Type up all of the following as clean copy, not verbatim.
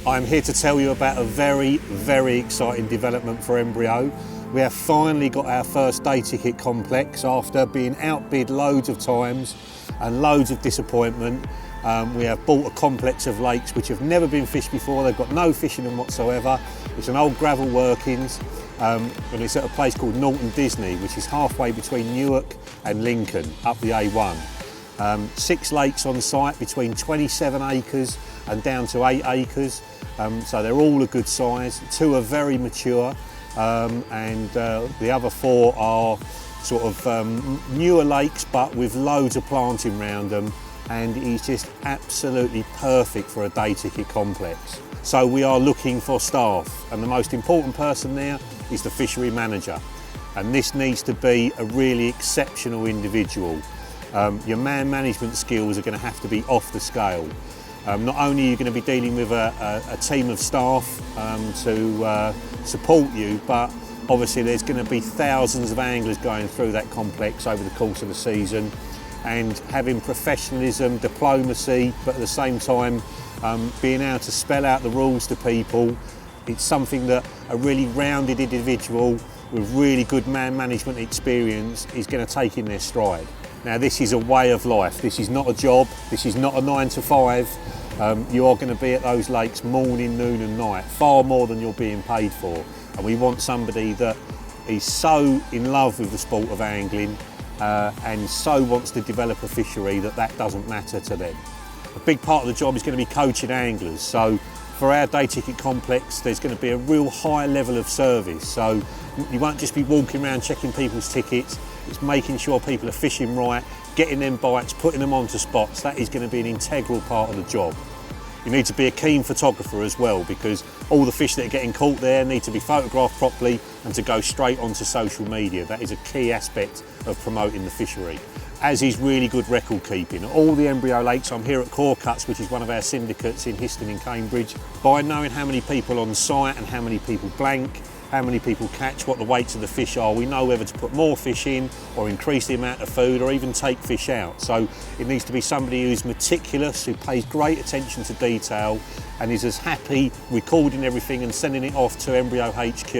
I'm here to tell you about a very exciting development for Embryo. We have finally got our first day ticket complex after being outbid loads of times and loads of disappointment. We have bought a complex of lakes which have never been fished before. They've got no fishing in whatsoever. It's an old gravel workings and it's at a place called Norton Disney, which is halfway between Newark and Lincoln up the A1. 6 lakes on site between 27 acres and down to 8 acres. So they're all a good size. 2 are very mature and the other 4 are sort of newer lakes but with loads of planting around them, and it's just absolutely perfect for a day ticket complex. So we are looking for staff, and the most important person there is the Fishery Manager, and this needs to be a really exceptional individual. Your man management skills are going to have to be off the scale. Not only are you going to be dealing with a team of staff to support you, but obviously there's going to be thousands of anglers going through that complex over the course of the season, and having professionalism, diplomacy, but at the same time being able to spell out the rules to people. It's something that a really rounded individual with really good man management experience is going to take in their stride. Now, this is a way of life. This is not a job. This is not a 9 to 5. You are going to be at those lakes morning, noon and night, far more than you're being paid for. And we want somebody that is so in love with the sport of angling and so wants to develop a fishery that doesn't matter to them. A big part of the job is going to be coaching anglers. So for our day ticket complex, there's going to be a real high level of service. So you won't just be walking around checking people's tickets. It's making sure people are fishing right, getting them bites, putting them onto spots. That is going to be an integral part of the job. You need to be a keen photographer as well, because all the fish that are getting caught there need to be photographed properly and to go straight onto social media. That is a key aspect of promoting the fishery, as is really good record keeping. All the embryo lakes, I'm here at Korda, which is one of our syndicates in Histon in Cambridge. By knowing how many people on site and how many people blank, how many people catch, what the weights of the fish are, we know whether to put more fish in or increase the amount of food or even take fish out. So it needs to be somebody who's meticulous, who pays great attention to detail and is as happy recording everything and sending it off to Embryo HQ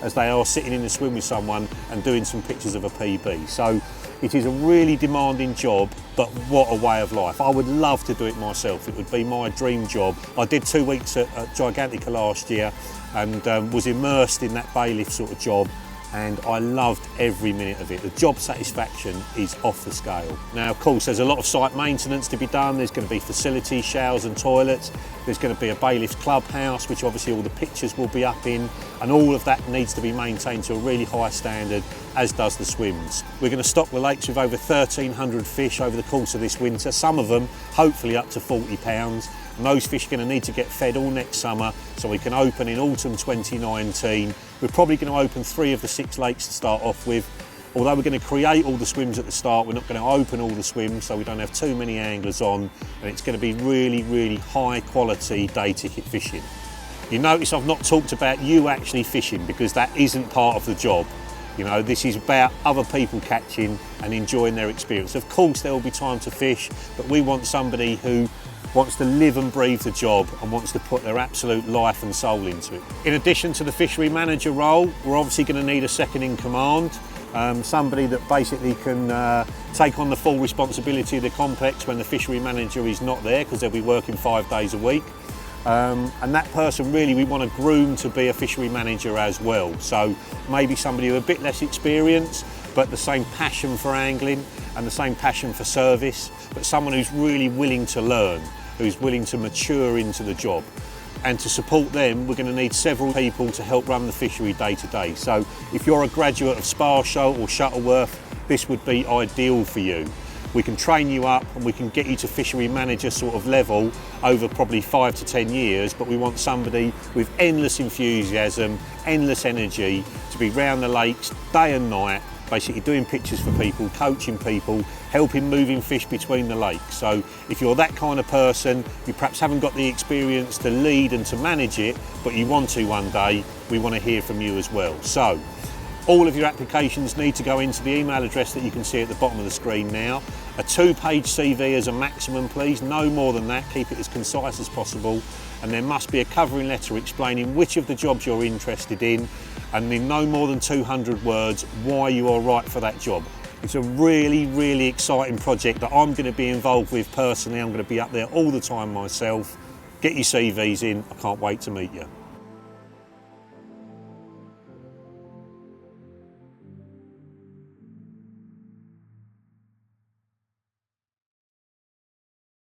as they are sitting in the swim with someone and doing some pictures of a PB. So it is a really demanding job, but what a way of life. I would love to do it myself. It would be my dream job. I did 2 weeks at Gigantica last year and was immersed in that bailiff sort of job, and I loved every minute of it. The job satisfaction is off the scale. Now, of course, there's a lot of site maintenance to be done. There's going to be facilities, showers and toilets. There's going to be a bailiff's clubhouse, which obviously all the pictures will be up in, and all of that needs to be maintained to a really high standard, as does the swims. We're going to stock the lakes with over 1,300 fish over the course of this winter, some of them hopefully up to 40 pounds. And those fish are going to need to get fed all next summer, so we can open in autumn 2019. We're probably going to open 3 of the 6 lakes to start off with. Although we're going to create all the swims at the start, we're not going to open all the swims so we don't have too many anglers on, and it's going to be really high quality day ticket fishing. You notice I've not talked about you actually fishing, because that isn't part of the job. You know, this is about other people catching and enjoying their experience. Of course there will be time to fish, but we want somebody who wants to live and breathe the job and wants to put their absolute life and soul into it. In addition to the Fishery Manager role, we're obviously going to need a second in command, somebody that basically can take on the full responsibility of the complex when the Fishery Manager is not there, because they'll be working 5 days a week. And that person really we want to groom to be a Fishery Manager as well. So maybe somebody with a bit less experience, but the same passion for angling and the same passion for service, but someone who's really willing to learn, who's willing to mature into the job. And to support them, we're going to need several people to help run the fishery day to day. So if you're a graduate of Sparshow or Shuttleworth, this would be ideal for you. We can train you up and we can get you to Fishery Manager sort of level over probably 5 to 10 years, but we want somebody with endless enthusiasm, endless energy to be round the lakes day and night, basically doing pictures for people, coaching people, helping moving fish between the lakes. So if you're that kind of person, you perhaps haven't got the experience to lead and to manage it, but you want to one day, we want to hear from you as well. So all of your applications need to go into the email address that you can see at the bottom of the screen now, A 2-page CV as a maximum, please, no more than that. Keep it as concise as possible. And there must be a covering letter explaining which of the jobs you're interested in, and in no more than 200 words why you are right for that job. It's a really, really exciting project that I'm going to be involved with personally. I'm going to be up there all the time myself. Get your CVs in, I can't wait to meet you.